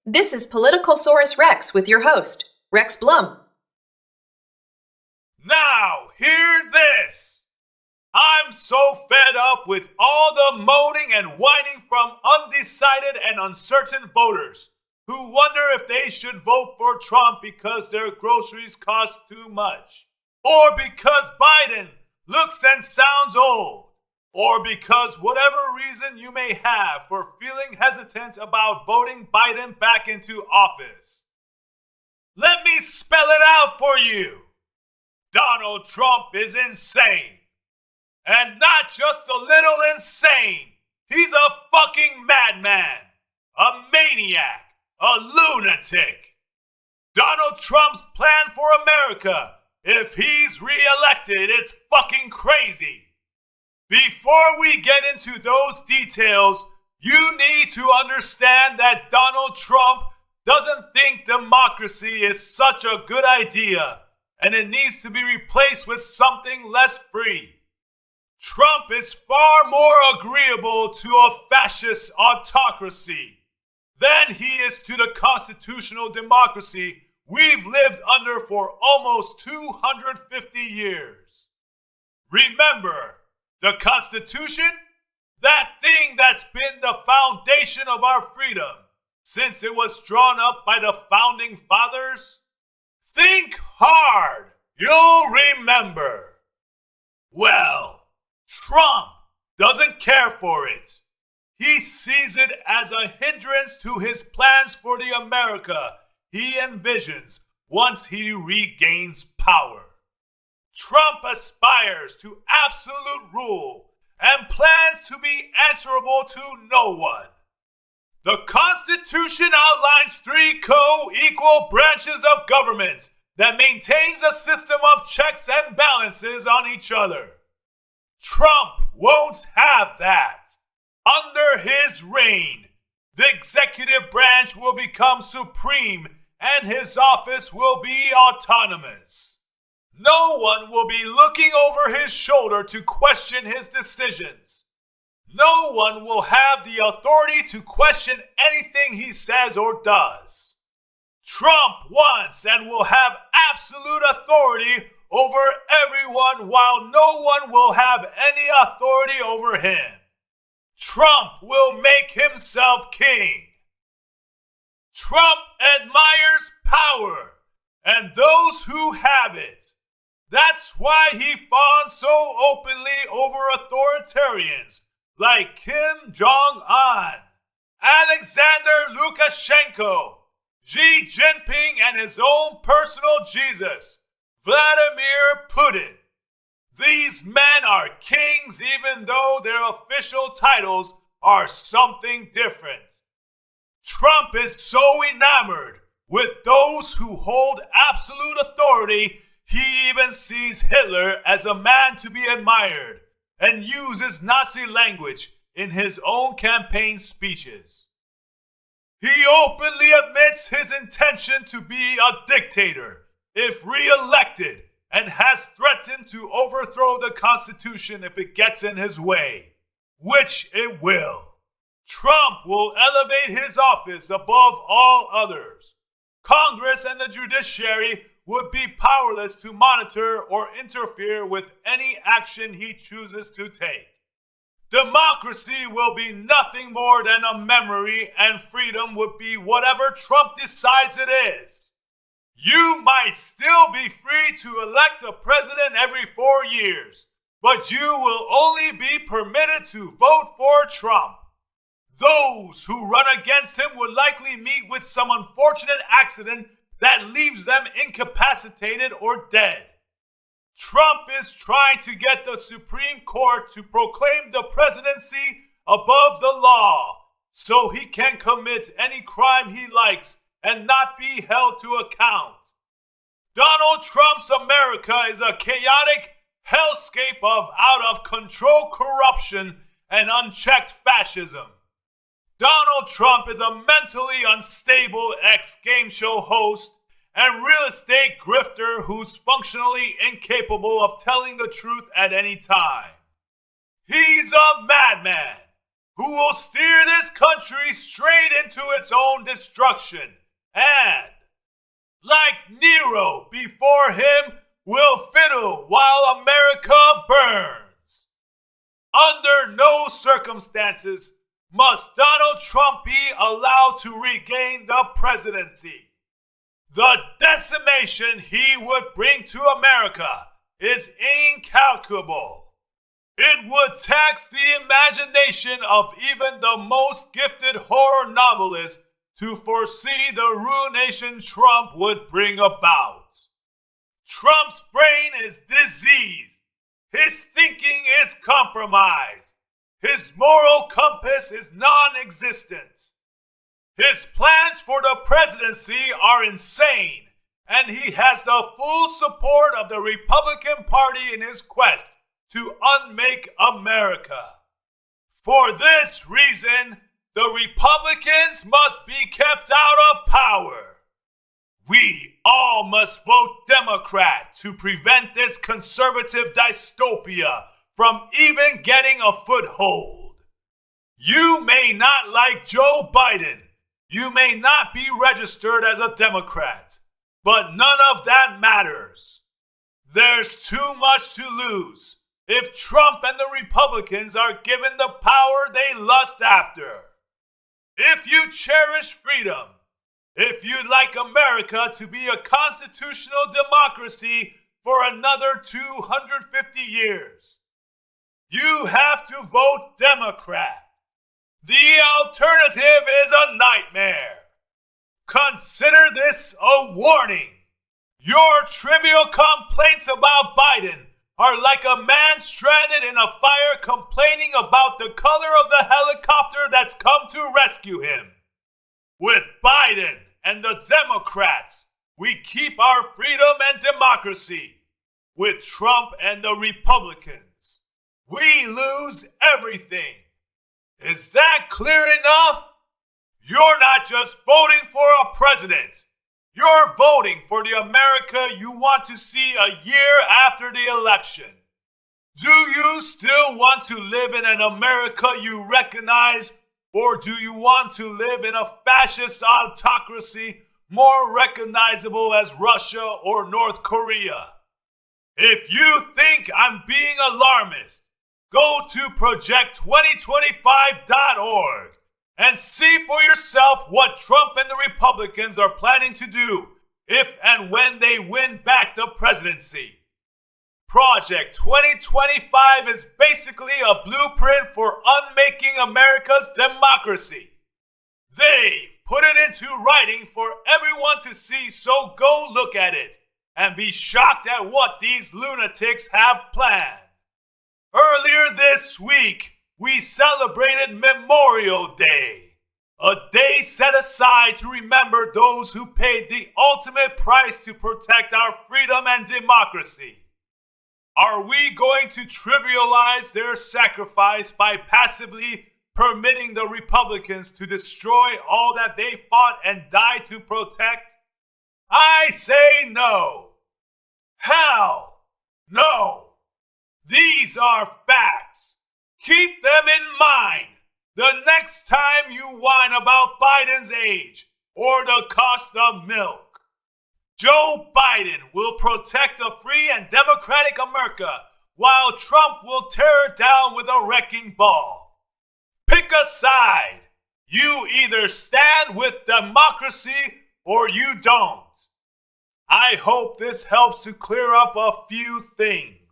This is Politicalsaurus Rex with your host, Rex Blum. Now, hear this! I'm so fed up with all the moaning and whining from undecided and uncertain voters who wonder if they should vote for Trump because their groceries cost too much, or because Biden looks and sounds old, or because whatever reason you may have for feeling hesitant about voting Biden back into office. Let me spell it out for you. Donald Trump is insane. And not just a little insane. He's a fucking madman. A maniac. A lunatic. Donald Trump's plan for America, if he's re-elected, is fucking crazy. Before we get into those details, you need to understand that Donald Trump doesn't think democracy is such a good idea, and it needs to be replaced with something less free. Trump is far more agreeable to a fascist autocracy than he is to the constitutional democracy we've lived under for almost 250 years. Remember, the Constitution? That thing that's been the foundation of our freedom since it was drawn up by the founding fathers? Think hard. You'll remember. Well, Trump doesn't care for it. He sees it as a hindrance to his plans for the America he envisions once he regains power. Trump aspires to absolute rule and plans to be answerable to no one. The Constitution outlines 3 co-equal branches of government that maintains a system of checks and balances on each other. Trump won't have that. Under his reign, the executive branch will become supreme and his office will be autonomous. No one will be looking over his shoulder to question his decisions. No one will have the authority to question anything he says or does. Trump wants and will have absolute authority over everyone while no one will have any authority over him. Trump will make himself king. Trump admires power and those who have it. That's why he fawns so openly over authoritarians like Kim Jong-un, Alexander Lukashenko, Xi Jinping, and his own personal Jesus, Vladimir Putin. These men are kings even though their official titles are something different. Trump is so enamored with those who hold absolute authority, he even sees Hitler as a man to be admired and uses Nazi language in his own campaign speeches. He openly admits his intention to be a dictator if re-elected, and has threatened to overthrow the Constitution if it gets in his way, which it will. Trump will elevate his office above all others. Congress and the judiciary would be powerless to monitor or interfere with any action he chooses to take. Democracy will be nothing more than a memory, and freedom would be whatever Trump decides it is. You might still be free to elect a president every 4 years, but you will only be permitted to vote for Trump. Those who run against him would likely meet with some unfortunate accident that leaves them incapacitated or dead. Trump is trying to get the Supreme Court to proclaim the presidency above the law so he can commit any crime he likes and not be held to account. Donald Trump's America is a chaotic hellscape of out-of-control corruption and unchecked fascism. Donald Trump is a mentally unstable ex-game show host and real estate grifter who's functionally incapable of telling the truth at any time. He's a madman, who will steer this country straight into its own destruction, and, like Nero before him, will fiddle while America burns. Under no circumstances must Donald Trump be allowed to regain the presidency. The decimation he would bring to America is incalculable. It would tax the imagination of even the most gifted horror novelist to foresee the ruination Trump would bring about. Trump's brain is diseased. His thinking is compromised. His moral compass is non-existent. His plans for the presidency are insane, and he has the full support of the Republican Party in his quest to unmake America. For this reason, the Republicans must be kept out of power. We all must vote Democrat to prevent this conservative dystopia from even getting a foothold. You may not like Joe Biden. You may not be registered as a Democrat, but none of that matters. There's too much to lose if Trump and the Republicans are given the power they lust after. If you cherish freedom, if you'd like America to be a constitutional democracy for another 250 years, you have to vote Democrat. The alternative is a nightmare. Consider this a warning. Your trivial complaints about Biden are like a man stranded in a fire complaining about the color of the helicopter that's come to rescue him. With Biden and the Democrats, we keep our freedom and democracy. With Trump and the Republicans, we lose everything. Is that clear enough? You're not just voting for a president. You're voting for the America you want to see a year after the election. Do you still want to live in an America you recognize, or do you want to live in a fascist autocracy more recognizable as Russia or North Korea? If you think I'm being alarmist, go to project2025.org and see for yourself what Trump and the Republicans are planning to do if and when they win back the presidency. Project 2025 is basically a blueprint for unmaking America's democracy. They've put it into writing for everyone to see, so go look at it and be shocked at what these lunatics have planned. Earlier this week, we celebrated Memorial Day, a day set aside to remember those who paid the ultimate price to protect our freedom and democracy. Are we going to trivialize their sacrifice by passively permitting the Republicans to destroy all that they fought and died to protect? I say no. How? No. These are facts. Keep them in mind the next time you whine about Biden's age or the cost of milk. Joe Biden will protect a free and democratic America while Trump will tear it down with a wrecking ball. Pick a side. You either stand with democracy or you don't. I hope this helps to clear up a few things.